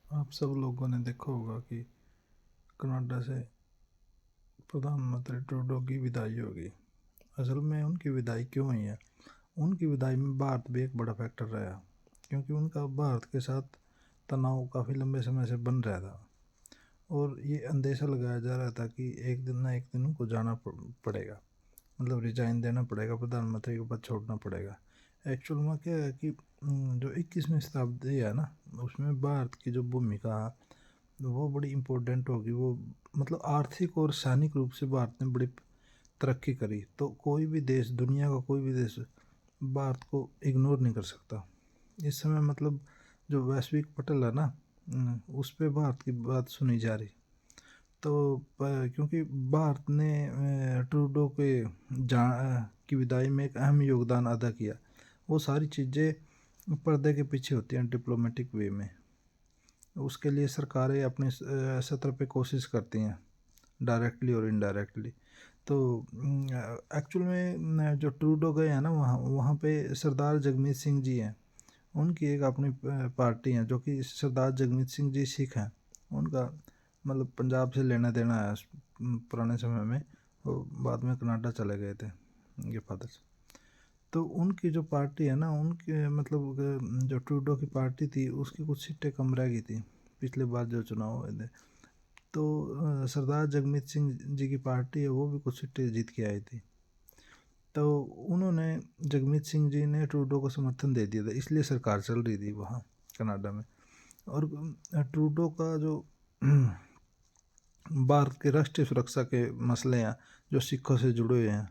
आप सब लोगों ने देखा होगा कि कनाडा से प्रधानमंत्री ट्रूडो की विदाई होगी। असल में उनकी विदाई क्यों हुई है? उनकी विदाई में भारत भी एक बड़ा फैक्टर रहा, क्योंकि उनका भारत के साथ तनाव काफ़ी लंबे समय से बन रहा था और ये अंदेशा लगाया जा रहा था कि एक दिन ना एक दिन उनको जाना पड़ेगा, मतलब रिजाइन देना पड़ेगा, प्रधानमंत्री का पद छोड़ना पड़ेगा। एक्चुअल में क्या है कि जो 21वीं शताब्दी है ना, उसमें भारत की जो भूमिका वो बड़ी इम्पोर्टेंट होगी। वो मतलब आर्थिक और सैनिक रूप से भारत ने बड़ी तरक्की करी, तो कोई भी देश, दुनिया का कोई भी देश भारत को इग्नोर नहीं कर सकता इस समय। मतलब जो वैश्विक पटल है ना, उस पर भारत की बात सुनी जा रही। तो क्योंकि भारत ने ट्रूडो के की विदाई में एक अहम योगदान अदा किया। वो सारी चीज़ें पर्दे के पीछे होती हैं डिप्लोमेटिक वे में। उसके लिए सरकारें अपने सतर पे कोशिश करती हैं, डायरेक्टली और इनडायरेक्टली। तो एक्चुअल में जो ट्रूडो गए हैं ना, वहाँ वहाँ पे सरदार जगमीत सिंह जी हैं। उनकी एक अपनी पार्टी है, जो कि सरदार जगमीत सिंह जी सिख हैं। उनका मतलब पंजाब से लेना देना है पुराने समय में। वो बाद में कनाडा चले गए थे, उनके फादर। तो उनकी जो पार्टी है ना, उनके मतलब जो ट्रूडो की पार्टी थी, उसकी कुछ सीटें कम रह गई थी पिछले बार जो चुनाव हुए थे। तो सरदार जगमीत सिंह जी की पार्टी है, वो भी कुछ सीटें जीत के आई थी। तो उन्होंने, जगमीत सिंह जी ने ट्रूडो को समर्थन दे दिया था, इसलिए सरकार चल रही थी वहाँ कनाडा में। और ट्रूडो का जो भारत के राष्ट्रीय सुरक्षा के मसले हैं जो सिखों से जुड़े हुए हैं,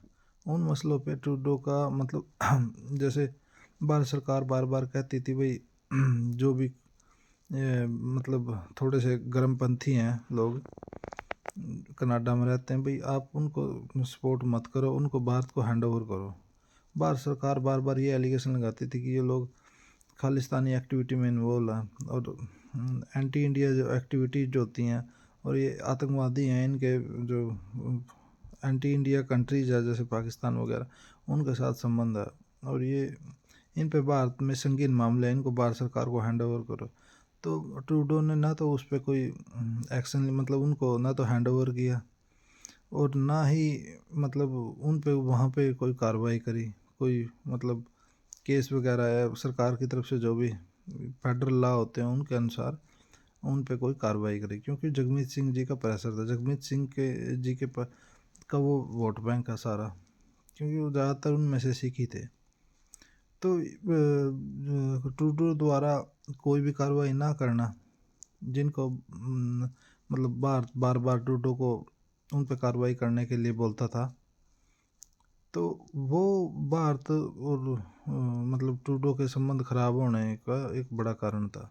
उन मसलों पे ट्रूडो का मतलब जैसे भारत सरकार बार बार कहती थी भाई जो भी मतलब थोड़े से गर्मपंथी हैं लोग कनाडा में रहते हैं, भाई आप उनको सपोर्ट मत करो, उनको भारत को हैंड ओवर करो। भारत सरकार बार बार ये एलिगेशन लगाती थी कि ये लोग खालिस्तानी एक्टिविटी में इन्वॉल्व हैं और एंटी इंडिया जो एक्टिविटीज जो होती हैं, और ये आतंकवादी हैं। इनके जो एंटी इंडिया कंट्रीज है जैसे पाकिस्तान वगैरह, उनके साथ संबंध है और ये इन पे भारत में संगीन मामले हैं, इनको भारत सरकार को हैंड ओवर करो। तो ट्रूडो ने ना तो उस पर कोई एक्शन, मतलब उनको ना तो हैंड ओवर किया और ना ही मतलब उन पे वहाँ पे कोई कार्रवाई करी। कोई मतलब केस वगैरह है सरकार की तरफ से, जो भी फेडरल लॉ होते हैं उनके अनुसार उन पे कोई कार्रवाई करी, क्योंकि जगमीत सिंह जी का प्रेशर था। जगमीत सिंह के जी के का वो वोट बैंक का सारा, क्योंकि वो ज़्यादातर उनमें से सिख ही थे। तो ट्रूडो द्वारा कोई भी कार्रवाई ना करना, जिनको मतलब बार बार ट्रूडो को उन पे कार्रवाई करने के लिए बोलता था, तो वो भारत और मतलब ट्रूडो के संबंध खराब होने का एक बड़ा कारण था।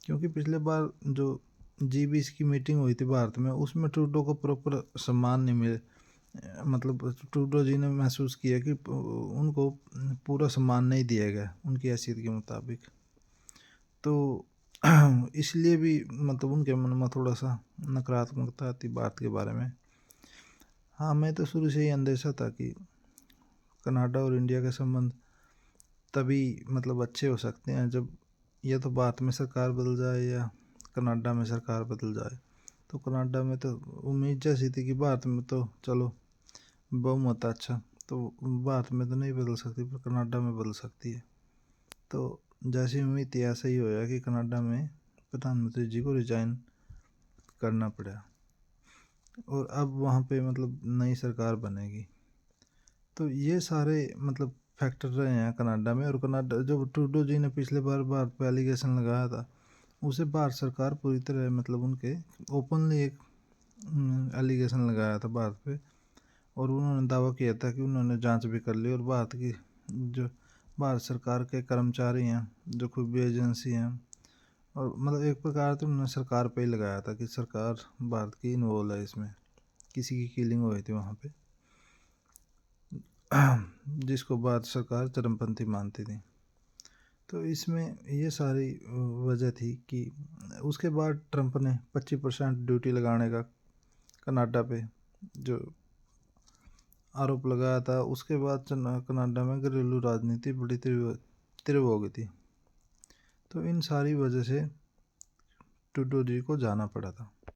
क्योंकि पिछले बार जो G20 की मीटिंग हुई थी भारत में, उसमें ट्रूडो को प्रॉपर सम्मान नहीं मिले। मतलब ट्रूडो जी ने महसूस किया कि उनको पूरा सम्मान नहीं दिया गया उनकी हैसियत के मुताबिक। तो इसलिए भी मतलब उनके मन में थोड़ा सा नकारात्मकता थी भारत के बारे में। हाँ, मैं तो शुरू से ही अंदेशा था कि कनाडा और इंडिया के संबंध तभी मतलब अच्छे हो सकते हैं जब या तो भारत में सरकार बदल जाए या कनाडा में सरकार बदल जाए। तो कनाडा में तो उम्मीद जैसी थी कि भारत में तो चलो बहुमत अच्छा, तो भारत में तो नहीं बदल सकती पर कनाडा में बदल सकती है। तो जैसी उम्मीद थी ऐसा ही होया कि कनाडा में प्रधानमंत्री जी को रिजाइन करना पड़ा और अब वहाँ पे मतलब नई सरकार बनेगी। तो ये सारे मतलब फैक्टर रहे हैं कनाडा में। और कनाडा जो ट्रूडो जी ने पिछले बार भारत पे एलिगेशन लगाया था, उसे भारत सरकार पूरी तरह मतलब उनके ओपनली एक एलिगेशन लगाया था भारत पे, और उन्होंने दावा किया था कि उन्होंने जांच भी कर ली और भारत की जो भारत सरकार के कर्मचारी हैं, जो खुफिया एजेंसी हैं, और मतलब एक प्रकार से उन्होंने सरकार पे ही लगाया था कि सरकार भारत की इन्वॉल्व है इसमें। किसी की किलिंग हुई थी वहाँ पे जिसको भारत सरकार चरमपंथी मानती थी। तो इसमें ये सारी वजह थी कि उसके बाद ट्रंप ने 25% ड्यूटी लगाने का कनाडा पे जो आरोप लगाया था, उसके बाद कनाडा में घरेलू राजनीति बड़ी तीव्र हो गई थी। तो इन सारी वजह से ट्रूडो जी को जाना पड़ा था।